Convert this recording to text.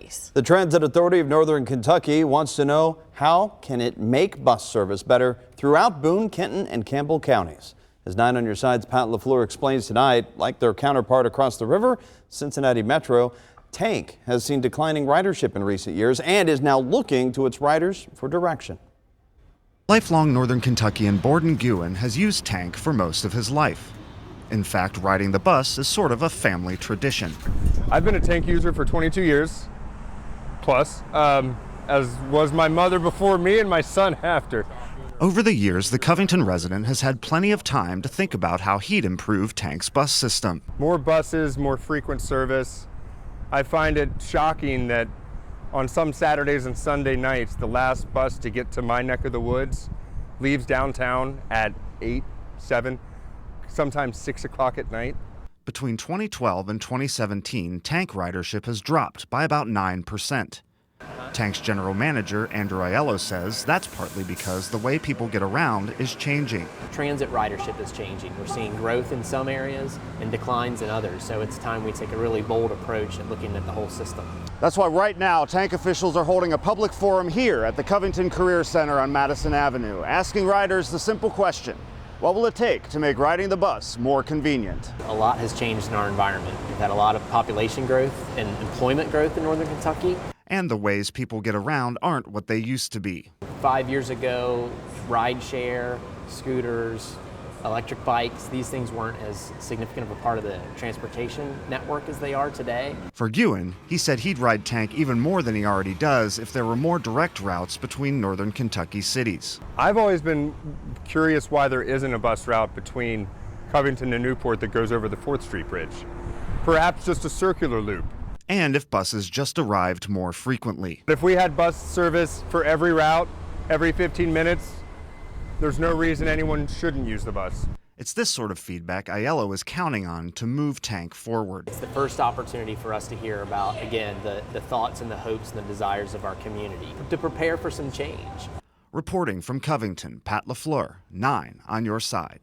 days. The Transit Authority of Northern Kentucky wants to know how can it make bus service better throughout Boone, Kenton, and Campbell counties. As 9 on your side's Pat LaFleur explains tonight, like their counterpart across the river, Cincinnati Metro, Tank has seen declining ridership in recent years and is now looking to its riders for direction. Lifelong Northern Kentuckian Borden Guin has used Tank for most of his life. In fact, riding the bus is sort of a family tradition. I've been a Tank user for 22 years plus, as was my mother before me and my son after. Over the years, the Covington resident has had plenty of time to think about how he'd improve Tank's bus system. More buses, more frequent service. I find it shocking that on some Saturdays and Sunday nights, the last bus to get to my neck of the woods leaves downtown at 8, 7, sometimes 6 o'clock at night. Between 2012 and 2017, Tank ridership has dropped by about 9%. Tank's general manager, Andrew Aiello, says that's partly because the way people get around is changing. Transit ridership is changing. We're seeing growth in some areas and declines in others, so it's time we take a really bold approach at looking at the whole system. That's why right now Tank officials are holding a public forum here at the Covington Career Center on Madison Avenue, asking riders the simple question: what will it take to make riding the bus more convenient? A lot has changed in our environment. We've had a lot of population growth and employment growth in Northern Kentucky. And the ways people get around aren't what they used to be. 5 years ago, ride share, scooters, electric bikes, these things weren't as significant of a part of the transportation network as they are today. For Guin, he said he'd ride Tank even more than he already does if there were more direct routes between Northern Kentucky cities. I've always been curious why there isn't a bus route between Covington and Newport that goes over the 4th Street Bridge. Perhaps just a circular loop. And if buses just arrived more frequently. If we had bus service for every route, every 15 minutes, there's no reason anyone shouldn't use the bus. It's this sort of feedback Aiello is counting on to move Tank forward. It's the first opportunity for us to hear about, again, the thoughts and the hopes and the desires of our community, to prepare for some change. Reporting from Covington, Pat LaFleur, 9 on your side.